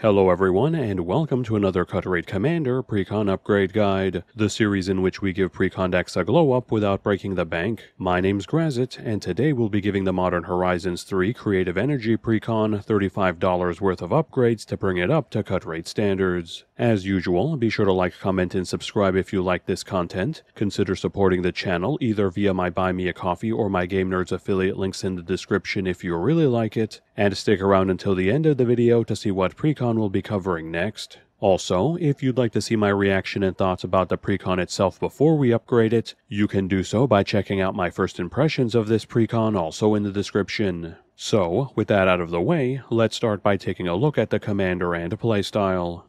Hello everyone, and welcome to another Cut Rate Commander Precon Upgrade Guide, the series in which we give Precon decks a glow up without breaking the bank. My name's Grazzet, and today we'll be giving the Modern Horizons 3 Creative Energy Precon $35 worth of upgrades to bring it up to Cut Rate standards. As usual, be sure to like, comment, and subscribe if you like this content. Consider supporting the channel either via my Buy Me a Coffee or my Game Nerds affiliate links in the description if you really like it, and stick around until the end of the video to see what Precon will be covering next. Also, if you'd like to see my reaction and thoughts about the Precon itself before we upgrade it, you can do so by checking out my first impressions of this Precon also in the description. So, with that out of the way, let's start by taking a look at the commander and playstyle.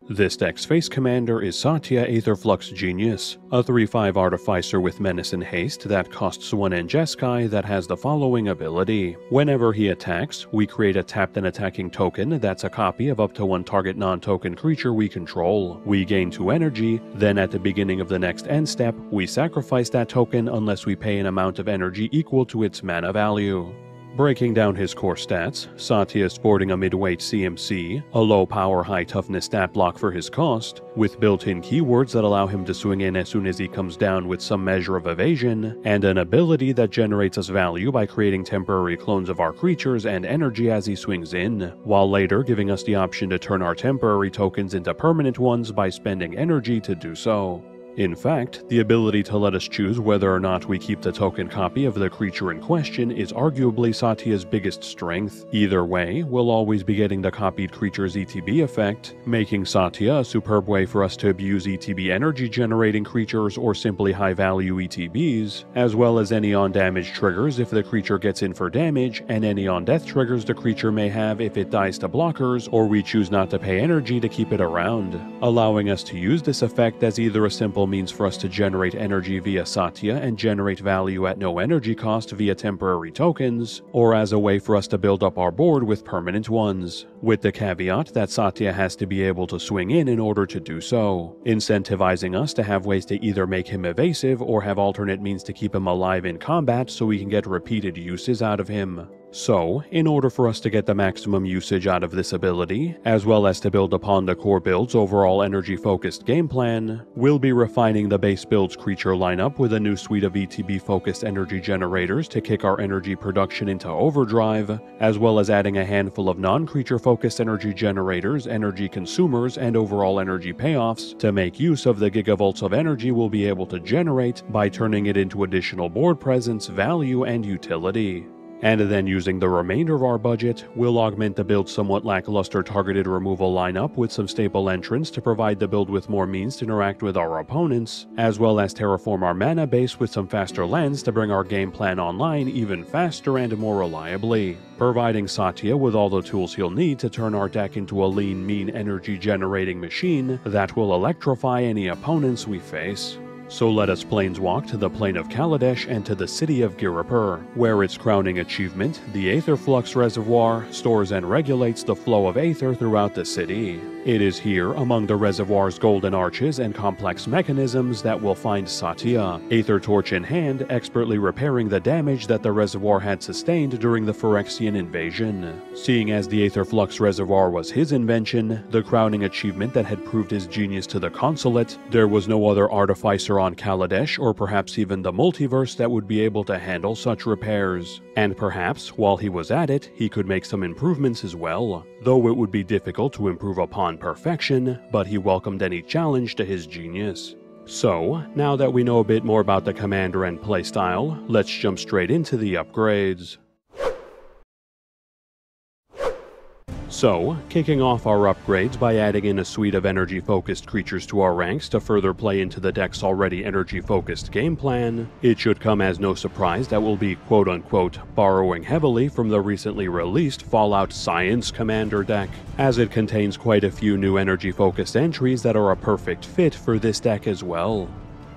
This deck's face commander is Satya Aetherflux Genius, a 3/5 artificer with menace and haste that costs 1 Jeskai that has the following ability. Whenever he attacks, we create a tapped and attacking token that's a copy of up to 1 target non-token creature we control. We gain 2 energy, then at the beginning of the next end step, we sacrifice that token unless we pay an amount of energy equal to its mana value. Breaking down his core stats, Satya is sporting a mid-weight CMC, a low-power high-toughness stat block for his cost, with built-in keywords that allow him to swing in as soon as he comes down with some measure of evasion, and an ability that generates us value by creating temporary clones of our creatures and energy as he swings in, while later giving us the option to turn our temporary tokens into permanent ones by spending energy to do so. In fact, the ability to let us choose whether or not we keep the token copy of the creature in question is arguably Satya's biggest strength. Either way, we'll always be getting the copied creature's ETB effect, making Satya a superb way for us to abuse ETB energy generating creatures or simply high value ETBs, as well as any on-damage triggers if the creature gets in for damage, and any on-death triggers the creature may have if it dies to blockers or we choose not to pay energy to keep it around, allowing us to use this effect as either a simple means for us to generate energy via Satya and generate value at no energy cost via temporary tokens, or as a way for us to build up our board with permanent ones, with the caveat that Satya has to be able to swing in order to do so, incentivizing us to have ways to either make him evasive or have alternate means to keep him alive in combat so we can get repeated uses out of him. So, in order for us to get the maximum usage out of this ability, as well as to build upon the core build's overall energy-focused game plan, we'll be refining the base build's creature lineup with a new suite of ETB-focused energy generators to kick our energy production into overdrive, as well as adding a handful of non-creature-focused energy generators, energy consumers, and overall energy payoffs to make use of the gigavolts of energy we'll be able to generate by turning it into additional board presence, value, and utility. And then using the remainder of our budget, we'll augment the build's somewhat lackluster targeted removal lineup with some staple entrants to provide the build with more means to interact with our opponents, as well as terraform our mana base with some faster lands to bring our game plan online even faster and more reliably, providing Satya with all the tools he'll need to turn our deck into a lean, mean energy generating machine that will electrify any opponents we face. So let us planeswalk to the plane of Kaladesh and to the city of Giripur, where its crowning achievement, the Aetherflux Reservoir, stores and regulates the flow of aether throughout the city. It is here, among the reservoir's golden arches and complex mechanisms, that we'll find Satya, Aether Torch in hand, expertly repairing the damage that the reservoir had sustained during the Phyrexian invasion. Seeing as the Aetherflux Reservoir was his invention, the crowning achievement that had proved his genius to the consulate, there was no other artificer on Kaladesh, or perhaps even the multiverse, that would be able to handle such repairs. And perhaps, while he was at it, he could make some improvements as well, though it would be difficult to improve upon perfection, but he welcomed any challenge to his genius. So, now that we know a bit more about the commander and playstyle, let's jump straight into the upgrades. So, kicking off our upgrades by adding in a suite of energy-focused creatures to our ranks to further play into the deck's already energy-focused game plan, it should come as no surprise that we'll be quote-unquote borrowing heavily from the recently released Fallout Science Commander deck, as it contains quite a few new energy-focused entries that are a perfect fit for this deck as well.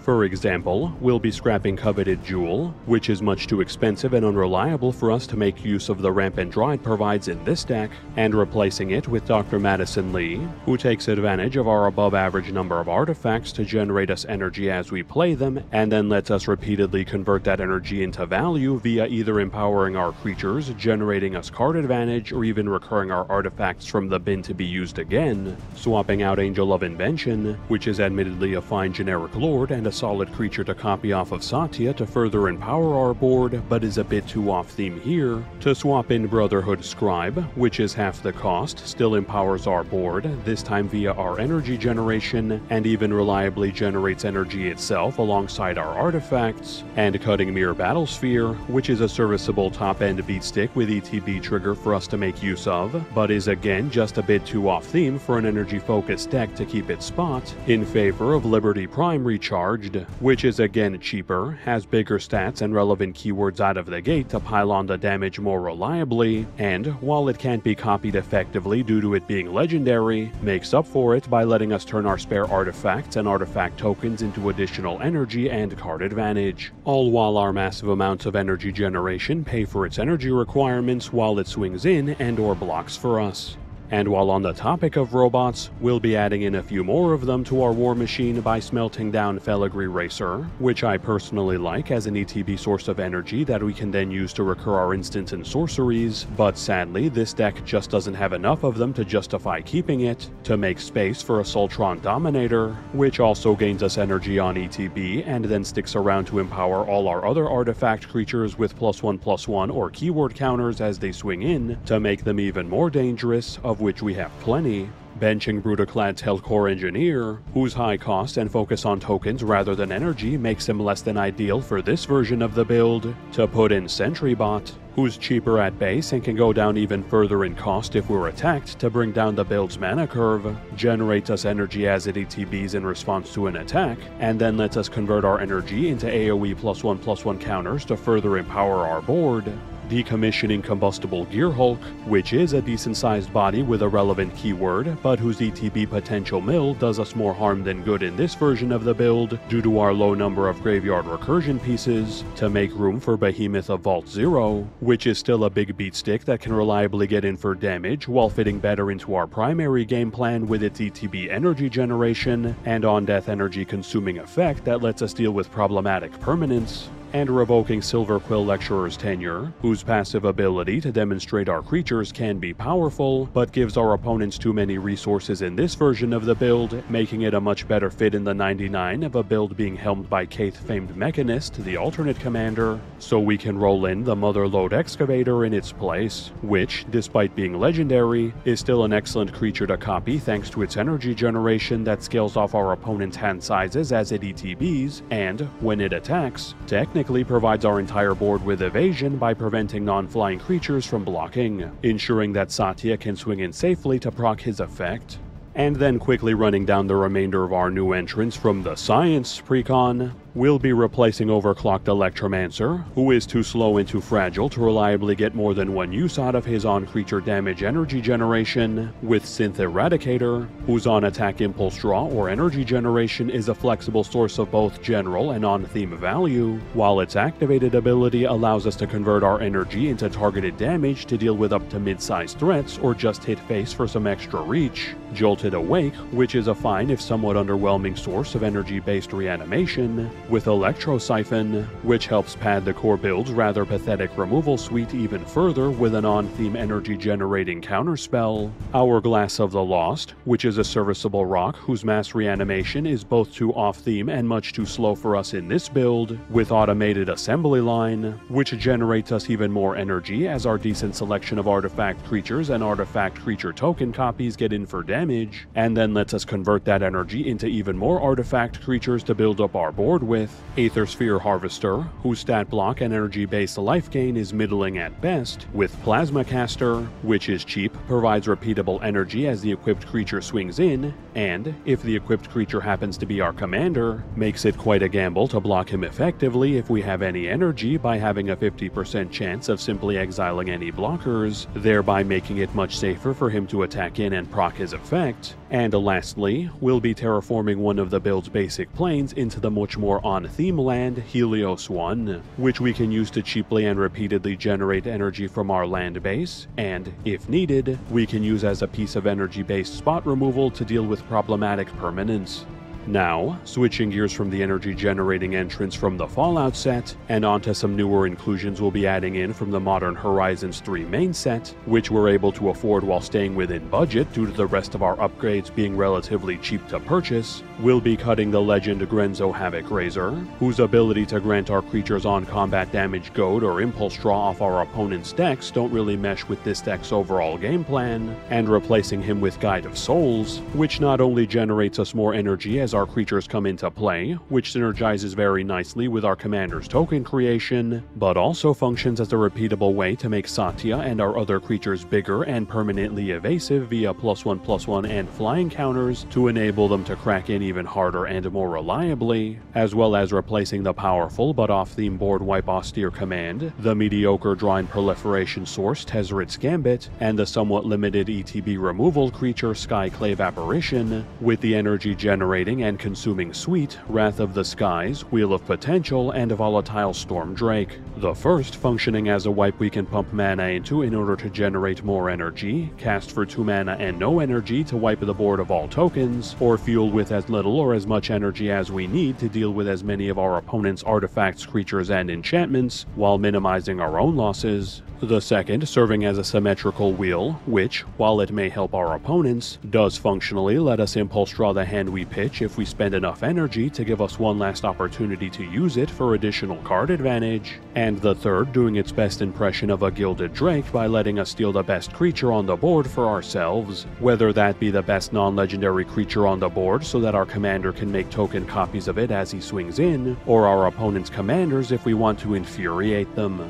For example, we'll be scrapping coveted Jewel, which is much too expensive and unreliable for us to make use of the ramp and draw it provides in this deck, and replacing it with Dr. Madison Lee, who takes advantage of our above average number of artifacts to generate us energy as we play them, and then lets us repeatedly convert that energy into value via either empowering our creatures, generating us card advantage, or even recurring our artifacts from the bin to be used again, swapping out Angel of Invention, which is admittedly a fine generic lord and a solid creature to copy off of Satya to further empower our board, but is a bit too off-theme here, to swap in Brotherhood Scribe, which is half the cost, still empowers our board, this time via our energy generation, and even reliably generates energy itself alongside our artifacts, and cutting Mirror Battlesphere, which is a serviceable top-end beatstick with ETB trigger for us to make use of, but is again just a bit too off-theme for an energy-focused deck to keep its spot, in favor of Liberty Prime Recharged, which is again cheaper, has bigger stats and relevant keywords out of the gate to pile on the damage more reliably, and, while it can't be copied effectively due to it being legendary, makes up for it by letting us turn our spare artifacts and artifact tokens into additional energy and card advantage, all while our massive amounts of energy generation pay for its energy requirements while it swings in and/or blocks for us. And while on the topic of robots, we'll be adding in a few more of them to our war machine by smelting down Filigree Racer, which I personally like as an ETB source of energy that we can then use to recur our instants and sorceries, but sadly this deck just doesn't have enough of them to justify keeping it, to make space for a Sultron Dominator, which also gains us energy on ETB and then sticks around to empower all our other artifact creatures with +1/+1 or keyword counters as they swing in, to make them even more dangerous, of which we have plenty, benching Brutaclad's Hellcore Engineer, whose high cost and focus on tokens rather than energy makes him less than ideal for this version of the build, to put in Sentrybot, who's cheaper at base and can go down even further in cost if we're attacked to bring down the build's mana curve, generates us energy as it ETBs in response to an attack, and then lets us convert our energy into AoE +1/+1 counters to further empower our board, decommissioning Combustible Gear Hulk, which is a decent-sized body with a relevant keyword, but whose ETB potential mill does us more harm than good in this version of the build due to our low number of graveyard recursion pieces, to make room for Behemoth of Vault Zero, which is still a big beatstick that can reliably get in for damage while fitting better into our primary game plan with its ETB energy generation and on-death energy consuming effect that lets us deal with problematic permanents, and revoking Silverquill Lecturer's Tenure, whose passive ability to demonstrate our creatures can be powerful, but gives our opponents too many resources in this version of the build, making it a much better fit in the 99 of a build being helmed by Kaith-famed Mechanist, the alternate commander, so we can roll in the Motherlode Excavator in its place, which, despite being legendary, is still an excellent creature to copy thanks to its energy generation that scales off our opponent's hand sizes as it ETBs, and, when it attacks, technically provides our entire board with evasion by preventing non-flying creatures from blocking, ensuring that Satya can swing in safely to proc his effect. And then quickly running down the remainder of our new entrants from the Science Precon, we'll be replacing Overclocked Electromancer, who is too slow and too fragile to reliably get more than one use out of his on-creature damage energy generation, with Synth Eradicator, whose on-attack impulse draw or energy generation is a flexible source of both general and on-theme value, while its activated ability allows us to convert our energy into targeted damage to deal with up to mid-sized threats or just hit face for some extra reach, Jolted Awake, which is a fine if somewhat underwhelming source of energy-based reanimation, with Electro Siphon, which helps pad the core build's rather pathetic removal suite even further with an on-theme energy-generating counterspell, Hourglass of the Lost, which is a serviceable rock whose mass reanimation is both too off-theme and much too slow for us in this build, with Automated Assembly Line, which generates us even more energy as our decent selection of artifact creatures and artifact creature token copies get in for damage, and then lets us convert that energy into even more artifact creatures to build up our board with, with Aethersphere Harvester, whose stat block and energy-based life gain is middling at best, with Plasma Caster, which is cheap, provides repeatable energy as the equipped creature swings in, and, if the equipped creature happens to be our commander, makes it quite a gamble to block him effectively if we have any energy by having a 50% chance of simply exiling any blockers, thereby making it much safer for him to attack in and proc his effect. And lastly, we'll be terraforming one of the build's basic planes into the much more on-theme land, Helios 1, which we can use to cheaply and repeatedly generate energy from our land base, and, if needed, we can use as a piece of energy-based spot removal to deal with problematic permanents. Now, switching gears from the energy-generating entrants from the Fallout set, and onto some newer inclusions we'll be adding in from the Modern Horizons 3 main set, which we're able to afford while staying within budget due to the rest of our upgrades being relatively cheap to purchase, we'll be cutting the Legend Grenzo Havoc Razor, whose ability to grant our creatures on-combat damage goad or impulse draw off our opponent's decks don't really mesh with this deck's overall game plan, and replacing him with Guide of Souls, which not only generates us more energy as our creatures come into play, which synergizes very nicely with our commander's token creation, but also functions as a repeatable way to make Satya and our other creatures bigger and permanently evasive via +1/+1 and flying counters to enable them to crack in even harder and more reliably, as well as replacing the powerful but off-theme board wipe austere command, the mediocre draw and proliferation source Tezzeret's Gambit, and the somewhat limited ETB removal creature Skyclave Apparition, with the energy generating and consuming suite, Wrath of the Skies, Wheel of Potential, and Volatile Storm Drake. The first functioning as a wipe we can pump mana into in order to generate more energy, cast for 2 mana and no energy to wipe the board of all tokens, or fuel with as little or as much energy as we need to deal with as many of our opponent's artifacts, creatures, and enchantments, while minimizing our own losses. The second serving as a symmetrical wheel, which, while it may help our opponents, does functionally let us impulse draw the hand we pitch if we spend enough energy to give us one last opportunity to use it for additional card advantage. And the third doing its best impression of a Gilded Drake by letting us steal the best creature on the board for ourselves, whether that be the best non-legendary creature on the board so that our commander can make token copies of it as he swings in, or our opponent's commanders if we want to infuriate them.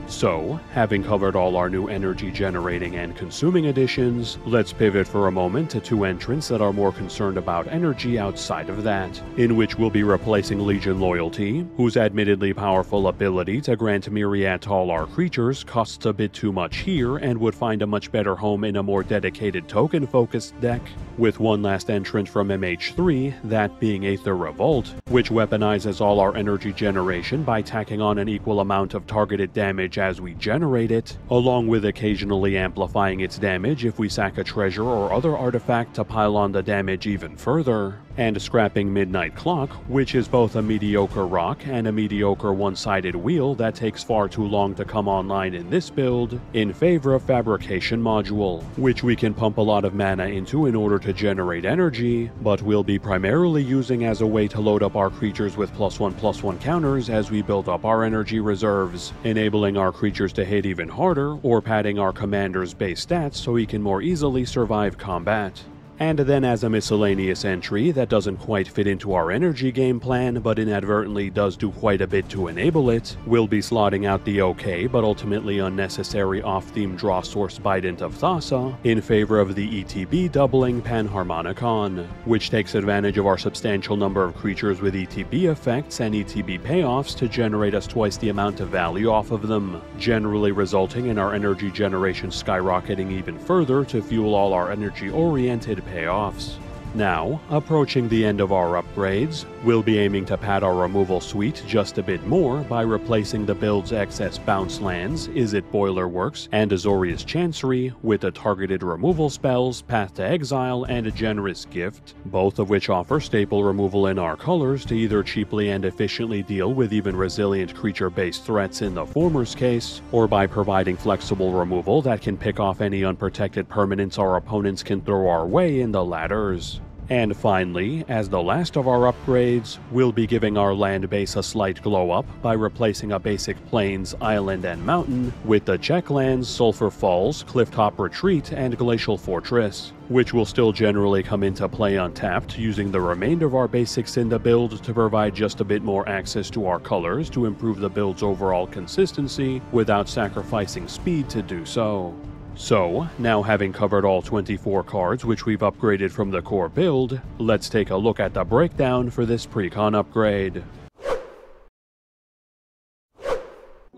So, having covered all our new energy generating and consuming additions, let's pivot for a moment to 2 entrants that are more concerned about energy outside of that, in which we'll be replacing Legion Loyalty, whose admittedly powerful ability to grant myriad to all our creatures costs a bit too much here and would find a much better home in a more dedicated token-focused deck, with one last entrant from MH3, that being Aether Revolt, which weaponizes all our energy generation by tacking on an equal amount of targeted damage as we generate it, along with occasionally amplifying its damage if we sack a treasure or other artifact to pile on the damage even further, and scrapping Midnight Clock, which is both a mediocre rock and a mediocre one-sided wheel that takes far too long to come online in this build, in favor of Fabrication Module, which we can pump a lot of mana into in order to generate energy, but we'll be primarily using as a way to load up our creatures with +1/+1 counters as we build up our energy reserves, enabling our creatures to hit even harder, or padding our commander's base stats so he can more easily survive combat. And then as a miscellaneous entry that doesn't quite fit into our energy game plan, but inadvertently does do quite a bit to enable it, we'll be slotting out the okay but ultimately unnecessary off-theme draw source Bident of Thassa in favor of the ETB doubling Panharmonicon, which takes advantage of our substantial number of creatures with ETB effects and ETB payoffs to generate us twice the amount of value off of them, generally resulting in our energy generation skyrocketing even further to fuel all our energy-oriented payoffs. Now, approaching the end of our upgrades, we'll be aiming to pad our removal suite just a bit more by replacing the build's excess bounce lands, Izzet Boilerworks, and Azorius Chancery with the targeted removal spells, Path to Exile, and a Generous Gift, both of which offer staple removal in our colors to either cheaply and efficiently deal with even resilient creature-based threats in the former's case, or by providing flexible removal that can pick off any unprotected permanents our opponents can throw our way in the latter's. And finally, as the last of our upgrades, we'll be giving our land base a slight glow up by replacing a basic plains, island, and mountain with the Checklands, Sulphur Falls, Clifftop Retreat, and Glacial Fortress, which will still generally come into play untapped, using the remainder of our basics in the build to provide just a bit more access to our colors to improve the build's overall consistency without sacrificing speed to do so. So, now having covered all 24 cards which we've upgraded from the core build, let's take a look at the breakdown for this Precon upgrade.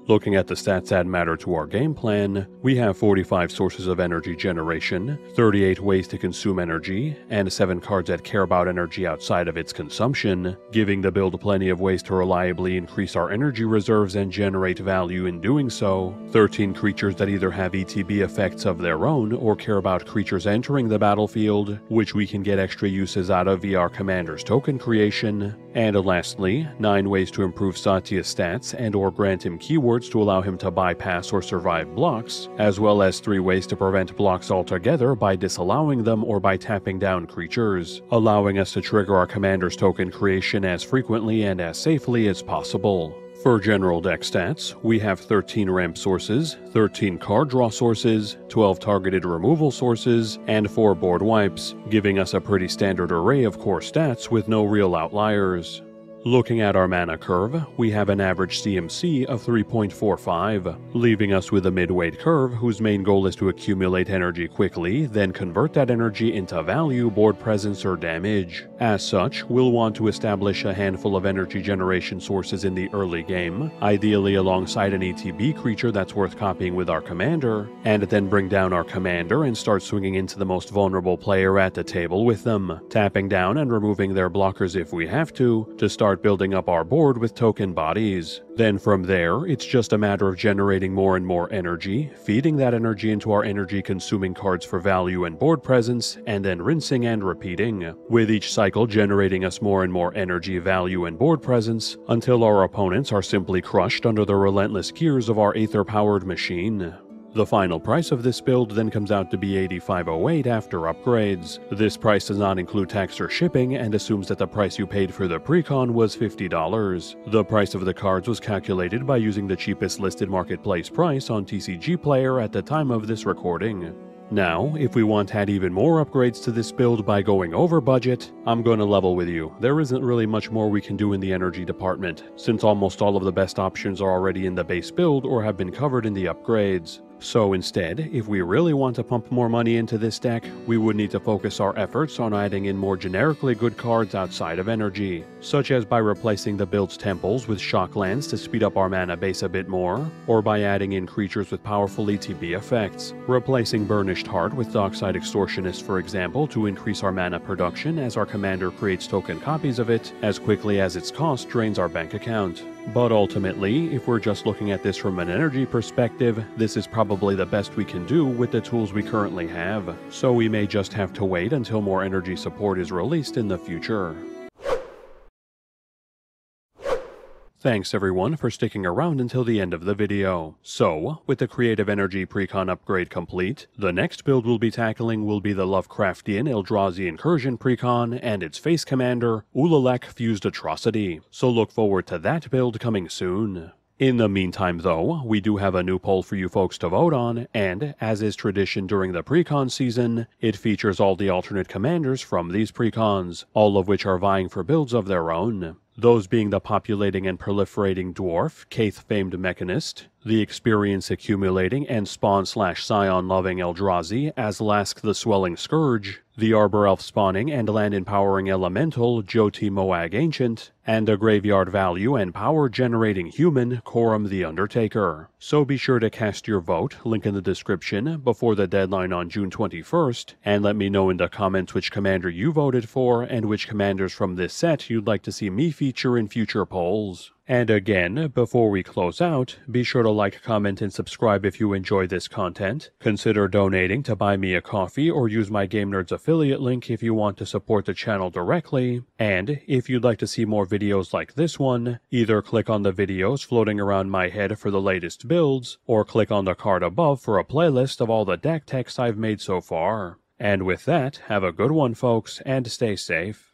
Looking at the stats that matter to our game plan, we have 45 sources of energy generation, 38 ways to consume energy, and 7 cards that care about energy outside of its consumption, giving the build plenty of ways to reliably increase our energy reserves and generate value in doing so, 13 creatures that either have ETB effects of their own or care about creatures entering the battlefield, which we can get extra uses out of via our commander's token creation, and lastly, 9 ways to improve Satya's stats and or grant him keywords to allow him to bypass or survive blocks, as well as 3 ways to prevent blocks altogether by disallowing them or by tapping down creatures, allowing us to trigger our commander's token creation as frequently and as safely as possible. For general deck stats, we have 13 ramp sources, 13 card draw sources, 12 targeted removal sources, and 4 board wipes, giving us a pretty standard array of core stats with no real outliers. Looking at our mana curve, we have an average CMC of 3.45, leaving us with a mid-weight curve whose main goal is to accumulate energy quickly, then convert that energy into value, board presence, or damage. As such, we'll want to establish a handful of energy generation sources in the early game, ideally alongside an ETB creature that's worth copying with our commander, and then bring down our commander and start swinging into the most vulnerable player at the table with them, tapping down and removing their blockers if we have to start building up our board with token bodies. Then from there, it's just a matter of generating more and more energy, feeding that energy into our energy-consuming cards for value and board presence, and then rinsing and repeating, with each cycle generating us more and more energy, value, and board presence, until our opponents are simply crushed under the relentless gears of our Aether-powered machine. The final price of this build then comes out to be $85.08 after upgrades. This price does not include tax or shipping and assumes that the price you paid for the Precon was $50. The price of the cards was calculated by using the cheapest listed marketplace price on TCG Player at the time of this recording. Now, if we want to add even more upgrades to this build by going over budget, I'm going to level with you. There isn't really much more we can do in the energy department, since almost all of the best options are already in the base build or have been covered in the upgrades. So instead, if we really want to pump more money into this deck, we would need to focus our efforts on adding in more generically good cards outside of energy, such as by replacing the build's temples with shocklands to speed up our mana base a bit more, or by adding in creatures with powerful ETB effects, replacing Burnished Heart with Dockside Extortionist for example to increase our mana production as our commander creates token copies of it as quickly as its cost drains our bank account. But ultimately, if we're just looking at this from an energy perspective, this is probably the best we can do with the tools we currently have, so we may just have to wait until more energy support is released in the future. Thanks everyone for sticking around until the end of the video. So, with the Creative Energy Precon upgrade complete, the next build we'll be tackling will be the Lovecraftian Eldrazi Incursion Precon and its face commander, Ulalek Fused Atrocity, so look forward to that build coming soon. In the meantime though, we do have a new poll for you folks to vote on, and, as is tradition during the Precon season, it features all the alternate commanders from these Precons, all of which are vying for builds of their own. Those being the populating and proliferating dwarf, Kaith-famed mechanist, the experience accumulating and spawn/scion loving Eldrazi, Azlask the Swelling Scourge, the Arbor Elf spawning and land empowering elemental, Joti Moag Ancient, and a graveyard value and power generating human, Corum the Undertaker. So be sure to cast your vote, link in the description, before the deadline on June 21st, and let me know in the comments which commander you voted for and which commanders from this set you'd like to see me feature in future polls. And again, before we close out, be sure to like, comment, and subscribe if you enjoy this content. Consider donating to buy me a coffee or use my Game Nerds affiliate link if you want to support the channel directly. And if you'd like to see more videos like this one, either click on the videos floating around my head for the latest builds, or click on the card above for a playlist of all the deck techs I've made so far. And with that, have a good one, folks, and stay safe.